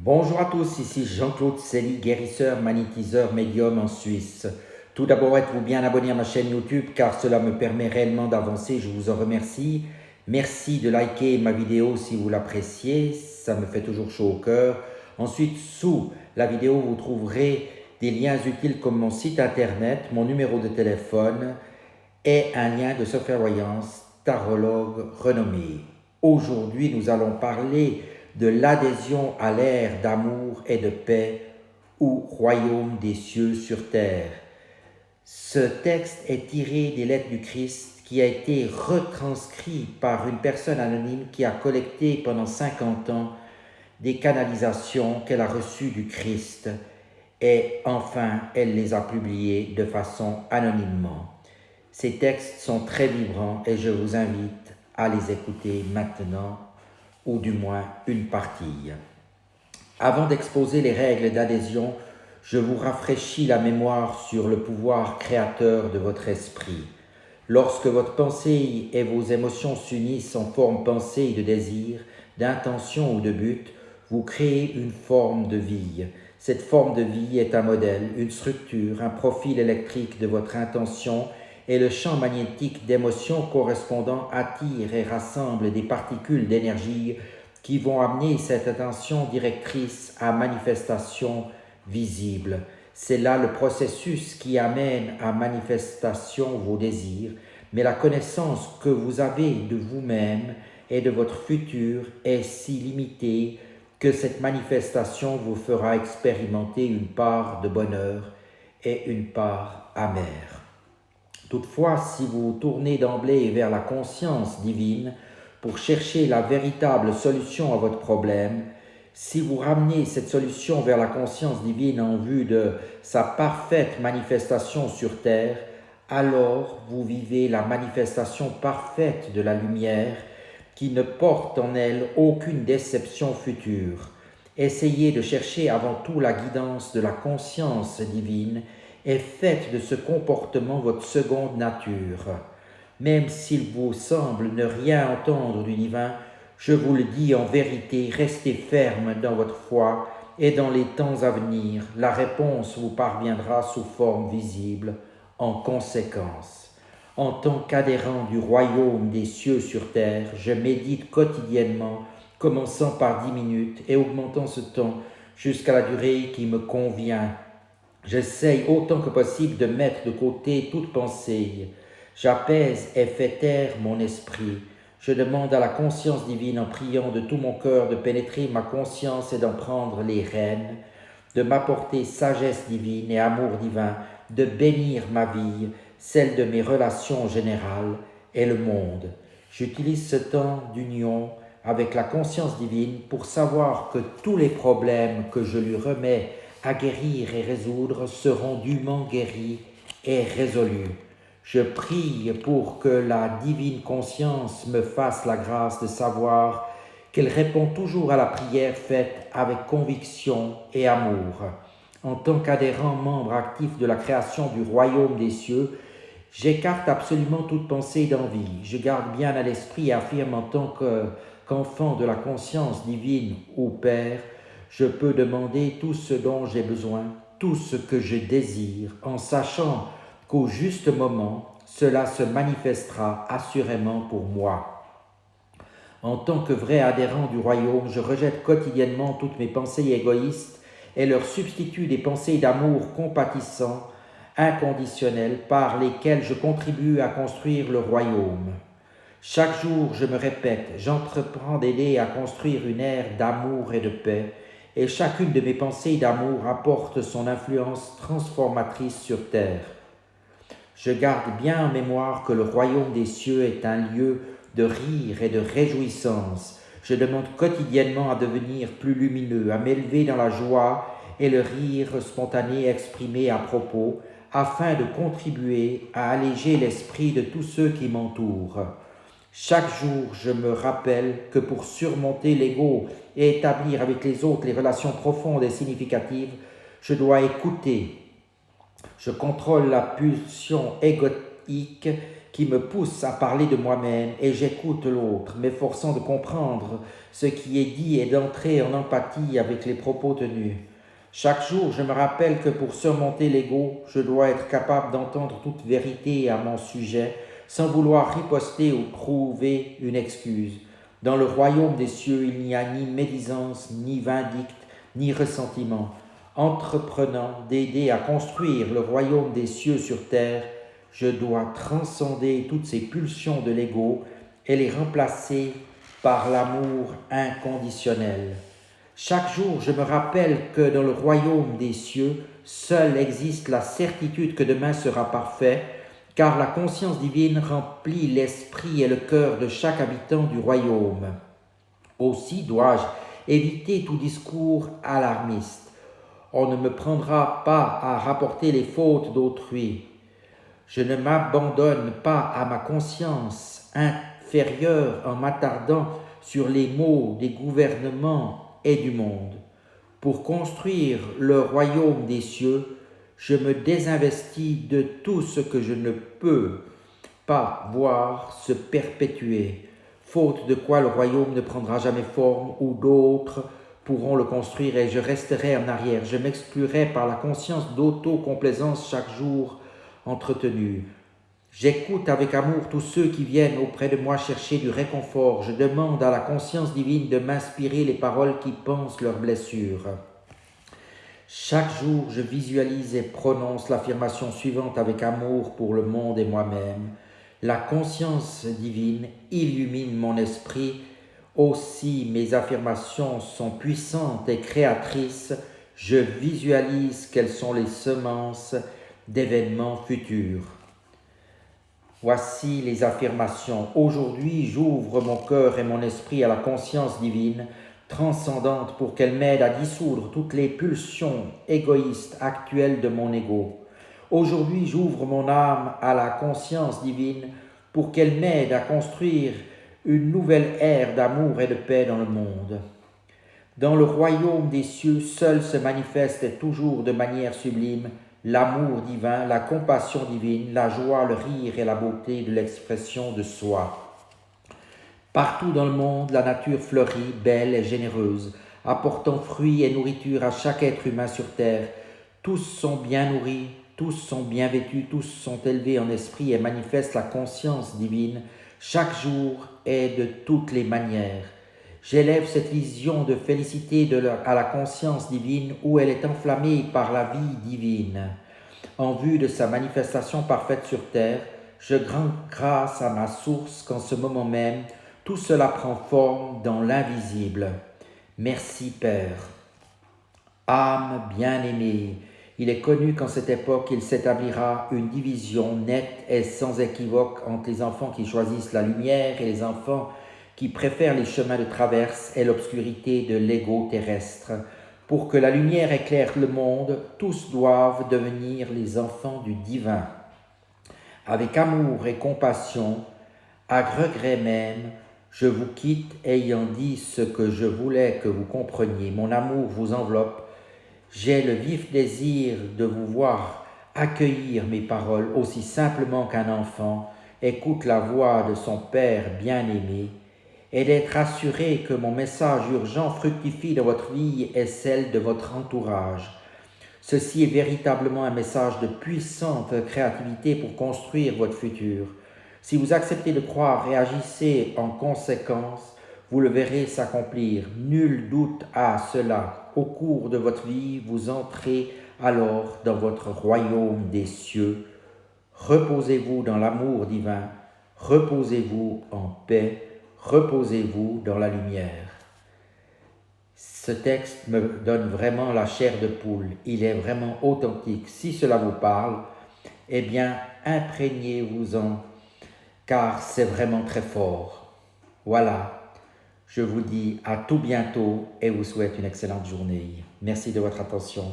Bonjour à tous, ici Jean-Claude Célie, guérisseur, magnétiseur, médium en Suisse. Tout d'abord, êtes-vous bien abonné à ma chaîne YouTube car cela me permet réellement d'avancer, je vous en remercie. Merci de liker ma vidéo si vous l'appréciez, ça me fait toujours chaud au cœur. Ensuite, sous la vidéo, vous trouverez des liens utiles comme mon site internet, mon numéro de téléphone et un lien de sophroïance tarologue renommé. Aujourd'hui, nous allons parler de l'adhésion à l'ère d'amour et de paix ou royaume des cieux sur terre. Ce texte est tiré des lettres du Christ qui a été retranscrit par une personne anonyme qui a collecté pendant 50 ans des canalisations qu'elle a reçues du Christ et enfin elle les a publiées de façon anonymement. Ces textes sont très vibrants et je vous invite à les écouter maintenant ou du moins une partie. Avant d'exposer les règles d'adhésion, je vous rafraîchis la mémoire sur le pouvoir créateur de votre esprit. Lorsque votre pensée et vos émotions s'unissent en forme pensée de désir, d'intention ou de but, vous créez une forme de vie. Cette forme de vie est un modèle, une structure, un profil électrique de votre intention et le champ magnétique d'émotions correspondant attire et rassemble des particules d'énergie qui vont amener cette attention directrice à manifestation visible. C'est là le processus qui amène à manifestation vos désirs, mais la connaissance que vous avez de vous-même et de votre futur est si limitée que cette manifestation vous fera expérimenter une part de bonheur et une part amère. Toutefois, si vous vous tournez d'emblée vers la conscience divine pour chercher la véritable solution à votre problème, si vous ramenez cette solution vers la conscience divine en vue de sa parfaite manifestation sur terre, alors vous vivez la manifestation parfaite de la lumière qui ne porte en elle aucune déception future. Essayez de chercher avant tout la guidance de la conscience divine et faites de ce comportement votre seconde nature. Même s'il vous semble ne rien entendre du divin, je vous le dis en vérité, restez ferme dans votre foi et dans les temps à venir, la réponse vous parviendra sous forme visible en conséquence. En tant qu'adhérent du royaume des cieux sur terre, je médite quotidiennement, commençant par 10 minutes et augmentant ce temps jusqu'à la durée qui me convient. J'essaye autant que possible de mettre de côté toute pensée. J'apaise et fais taire mon esprit. Je demande à la conscience divine en priant de tout mon cœur de pénétrer ma conscience et d'en prendre les rênes, de m'apporter sagesse divine et amour divin, de bénir ma vie, celle de mes relations générales et le monde. J'utilise ce temps d'union avec la conscience divine pour savoir que tous les problèmes que je lui remets à guérir et résoudre seront dûment guéris et résolus. Je prie pour que la divine conscience me fasse la grâce de savoir qu'elle répond toujours à la prière faite avec conviction et amour. En tant qu'adhérent membre actif de la création du royaume des cieux, j'écarte absolument toute pensée d'envie. Je garde bien à l'esprit et affirme en tant qu'enfant de la conscience divine ou Père, je peux demander tout ce dont j'ai besoin, tout ce que je désire, en sachant qu'au juste moment, cela se manifestera assurément pour moi. En tant que vrai adhérent du royaume, je rejette quotidiennement toutes mes pensées égoïstes et leur substitue des pensées d'amour compatissant, inconditionnel, par lesquelles je contribue à construire le royaume. Chaque jour, je me répète, j'entreprends d'aider à construire une ère d'amour et de paix, et chacune de mes pensées d'amour apporte son influence transformatrice sur terre. Je garde bien en mémoire que le royaume des cieux est un lieu de rire et de réjouissance. Je demande quotidiennement à devenir plus lumineux, à m'élever dans la joie et le rire spontané exprimé à propos, afin de contribuer à alléger l'esprit de tous ceux qui m'entourent. Chaque jour, je me rappelle que pour surmonter l'ego et établir avec les autres les relations profondes et significatives, je dois écouter. Je contrôle la pulsion égoïque qui me pousse à parler de moi-même et j'écoute l'autre, m'efforçant de comprendre ce qui est dit et d'entrer en empathie avec les propos tenus. Chaque jour, je me rappelle que pour surmonter l'ego, je dois être capable d'entendre toute vérité à mon sujet sans vouloir riposter ou trouver une excuse. Dans le royaume des cieux, il n'y a ni médisance, ni vindicte, ni ressentiment. Entreprenant d'aider à construire le royaume des cieux sur terre, je dois transcender toutes ces pulsions de l'ego et les remplacer par l'amour inconditionnel. Chaque jour, je me rappelle que dans le royaume des cieux, seule existe la certitude que demain sera parfait, car la conscience divine remplit l'esprit et le cœur de chaque habitant du royaume. Aussi dois-je éviter tout discours alarmiste. On ne me prendra pas à rapporter les fautes d'autrui. Je ne m'abandonne pas à ma conscience inférieure en m'attardant sur les maux des gouvernements et du monde. Pour construire le royaume des cieux, je me désinvestis de tout ce que je ne peux pas voir se perpétuer, faute de quoi le royaume ne prendra jamais forme ou d'autres pourront le construire et je resterai en arrière. Je m'exclurai par la conscience d'autocomplaisance chaque jour entretenue. J'écoute avec amour tous ceux qui viennent auprès de moi chercher du réconfort. Je demande à la conscience divine de m'inspirer les paroles qui pansent leurs blessures. Chaque jour, je visualise et prononce l'affirmation suivante avec amour pour le monde et moi-même. La conscience divine illumine mon esprit. Aussi, mes affirmations sont puissantes et créatrices. Je visualise qu'elles sont les semences d'événements futurs. Voici les affirmations. Aujourd'hui, j'ouvre mon cœur et mon esprit à la conscience divine, transcendante, pour qu'elle m'aide à dissoudre toutes les pulsions égoïstes actuelles de mon ego. Aujourd'hui, j'ouvre mon âme à la conscience divine pour qu'elle m'aide à construire une nouvelle ère d'amour et de paix dans le monde. Dans le royaume des cieux, seul se manifeste et toujours de manière sublime l'amour divin, la compassion divine, la joie, le rire et la beauté de l'expression de soi. Partout dans le monde, la nature fleurit, belle et généreuse, apportant fruits et nourriture à chaque être humain sur terre. Tous sont bien nourris, tous sont bien vêtus, tous sont élevés en esprit et manifestent la conscience divine chaque jour et de toutes les manières. J'élève cette vision de félicité à la conscience divine où elle est enflammée par la vie divine. En vue de sa manifestation parfaite sur terre, je rends grâce à ma source qu'en ce moment même, tout cela prend forme dans l'invisible. Merci Père. Âme bien-aimée, il est connu qu'en cette époque, il s'établira une division nette et sans équivoque entre les enfants qui choisissent la lumière et les enfants qui préfèrent les chemins de traverse et l'obscurité de l'ego terrestre. Pour que la lumière éclaire le monde, tous doivent devenir les enfants du divin. Avec amour et compassion, à regret même, je vous quitte ayant dit ce que je voulais que vous compreniez. Mon amour vous enveloppe. J'ai le vif désir de vous voir accueillir mes paroles aussi simplement qu'un enfant écoute la voix de son Père bien-aimé et d'être assuré que mon message urgent fructifie dans votre vie et celle de votre entourage. Ceci est véritablement un message de puissante créativité pour construire votre futur. Si vous acceptez de croire et agissez en conséquence, vous le verrez s'accomplir. Nul doute à cela. Au cours de votre vie, vous entrez alors dans votre royaume des cieux. Reposez-vous dans l'amour divin. Reposez-vous en paix. Reposez-vous dans la lumière. Ce texte me donne vraiment la chair de poule. Il est vraiment authentique. Si cela vous parle, eh bien, imprégnez-vous-en, car c'est vraiment très fort. Voilà, je vous dis à tout bientôt et vous souhaite une excellente journée. Merci de votre attention.